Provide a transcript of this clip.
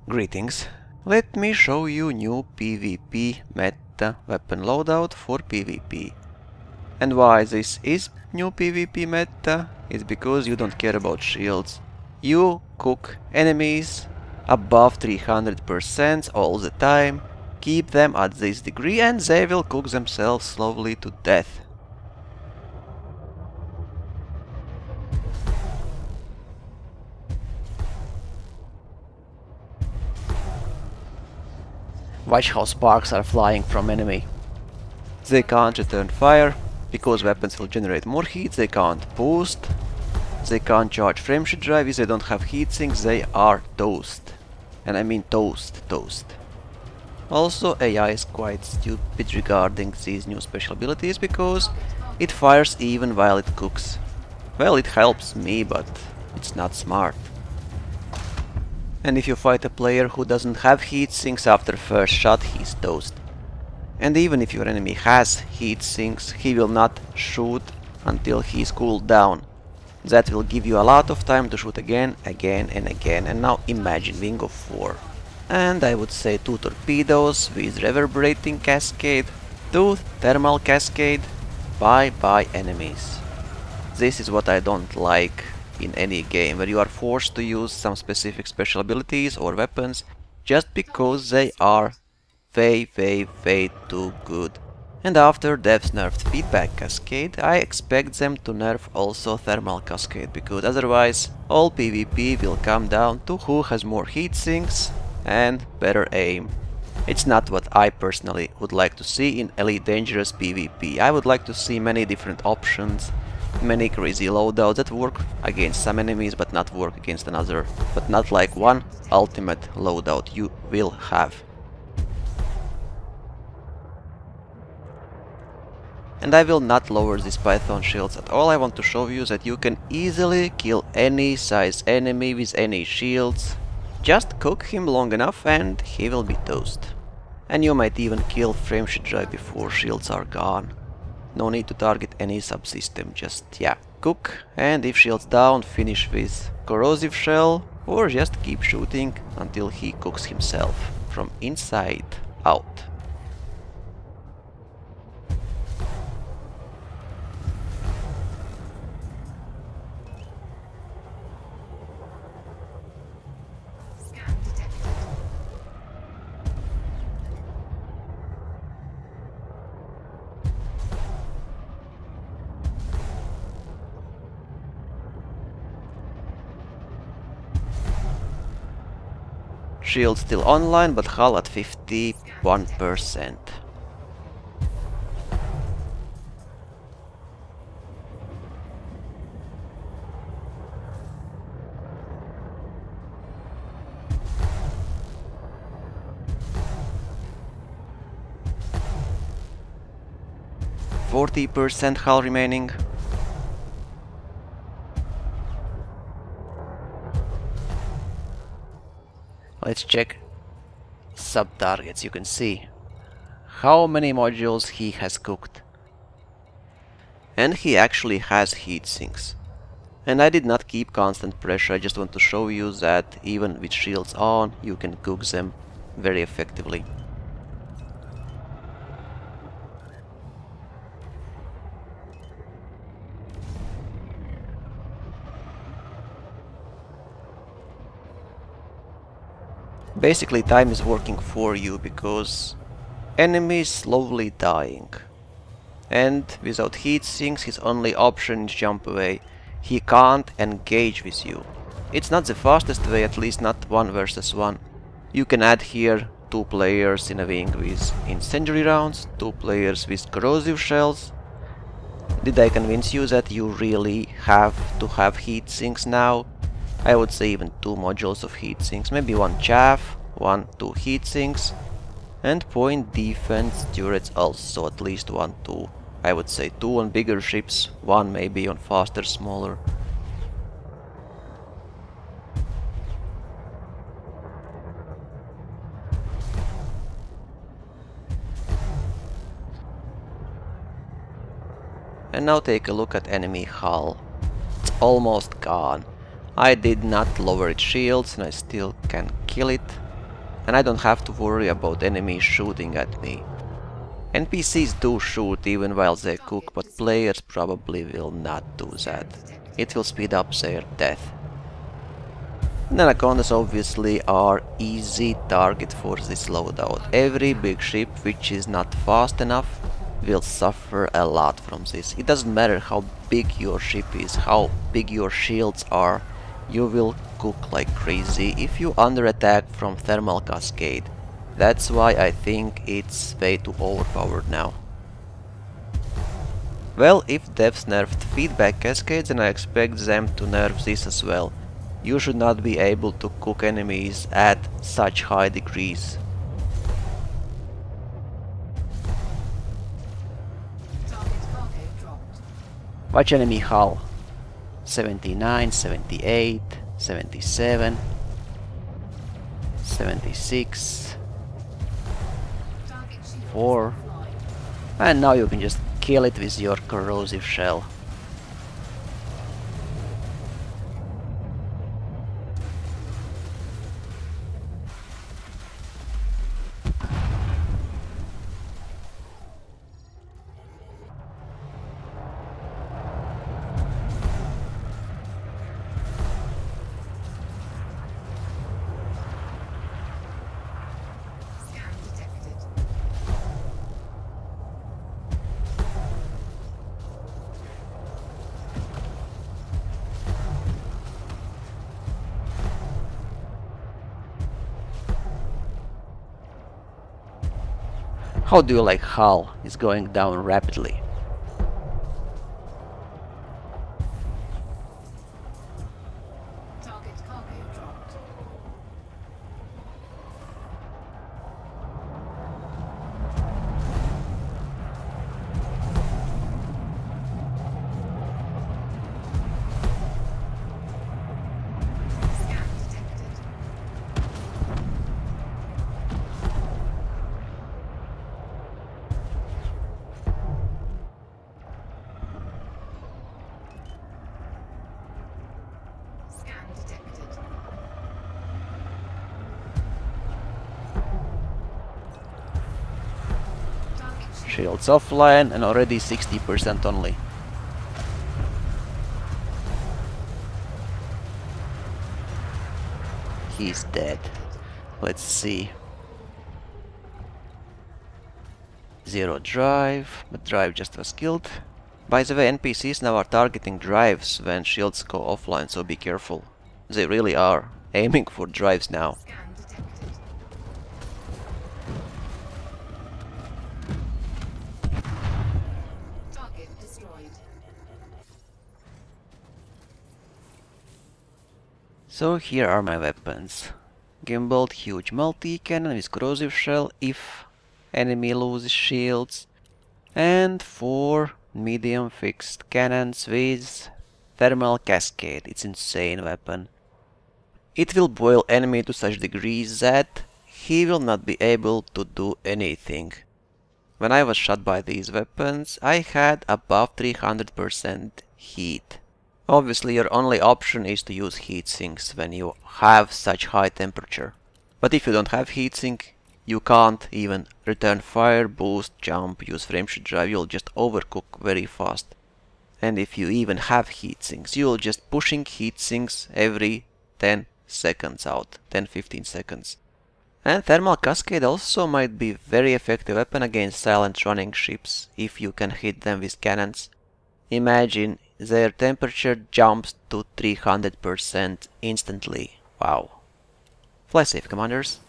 Greetings. Let me show you new PvP meta weapon loadout for PvP. And why this is new PvP meta is because you don't care about shields. You cook enemies above 300% all the time, keep them at this degree and they will cook themselves slowly to death. Watch how sparks are flying from enemy. They can't return fire, because weapons will generate more heat, they can't boost, they can't charge frameshift drive, if they don't have heatsinks they are toast. And I mean toast. Also AI is quite stupid regarding these new special abilities, because it fires even while it cooks. Well, it helps me, but it's not smart. And if you fight a player who doesn't have heatsinks after first shot, he's toast. And even if your enemy has heatsinks, he will not shoot until he's cooled down. That will give you a lot of time to shoot again and again. And now imagine Wing of 4. And I would say 2 torpedoes with reverberating cascade, 2 thermal cascade, bye enemies. This is what I don't like in any game, where you are forced to use some specific special abilities or weapons just because they are way too good. And after devs nerfed feedback cascade, I expect them to nerf also thermal cascade, because otherwise all PvP will come down to who has more heatsinks and better aim. It's not what I personally would like to see in Elite Dangerous PvP. I would like to see many different options, many crazy loadouts that work against some enemies but not work against another, but not like one ultimate loadout you will have. And I will not lower these Python shields at all. I want to show you that you can easily kill any size enemy with any shields. Just cook him long enough and he will be toast. And you might even kill frameshift drive before shields are gone. No need to target any subsystem, just cook, and if shields down, finish with corrosive shell, or just keep shooting until he cooks himself from inside out. Shield still online, but hull at 51%. %, hull remaining. Let's check sub-targets. You can see how many modules he has cooked. And he actually has heatsinks. And I did not keep constant pressure, I just want to show you that even with shields on, you can cook them very effectively. Basically, time is working for you, because enemy is slowly dying. And without heatsinks, his only option is jump away. He can't engage with you. It's not the fastest way, at least not 1 versus 1. You can add here 2 players in a wing with incendiary rounds, 2 players with corrosive shells. Did I convince you that you really have to have heatsinks now? I would say even 2 modules of heatsinks, maybe 1 chaff, 2 heatsinks, and point defense turrets also at least 2. I would say 2 on bigger ships, 1 maybe on faster, smaller. And now take a look at enemy hull. It's almost gone. I did not lower its shields and I still can kill it. and I don't have to worry about enemies shooting at me. NPCs do shoot even while they cook, but players probably will not do that. It will speed up their death. And anacondas obviously are easy target for this loadout. Every big ship which is not fast enough will suffer a lot from this. It doesn't matter how big your ship is, how big your shields are, you will cook like crazy if you under attack from thermal cascade. That's why I think it's way too overpowered now. Well, if devs nerfed feedback cascades, then I expect them to nerf this as well. You should not be able to cook enemies at such high degrees. Watch enemy hull. 79, 78, 77, 76, 4, and now you can just kill it with your corrosive shell. How do you like hull is going down rapidly? Target cargo dropped. Scan detected. Scan detected. Target Shields offline and already 60% only. He's dead. Let's see. Zero drive, but drive just was killed. By the way, NPCs now are targeting drives when shields go offline, so be careful. They really are aiming for drives now. scan detected. Target destroyed. So here are my weapons. Gimbaled huge multi-cannon with corrosive shell if enemy loses shields, and 4 medium fixed cannons with thermal cascade. It's insane weapon. It will boil enemy to such degrees that he will not be able to do anything. When I was shot by these weapons, I had above 300% heat. Obviously your only option is to use heatsinks when you have such high temperature. But if you don't have heatsink, you can't even return fire, boost, jump, use frameshift drive, you'll just overcook very fast. And if you even have heatsinks, you'll just pushing heatsinks every 10 seconds out, 10-15 seconds. And thermal cascade also might be very effective weapon against silent running ships if you can hit them with cannons. Imagine their temperature jumps to 300% instantly. Wow. Fly safe, commanders.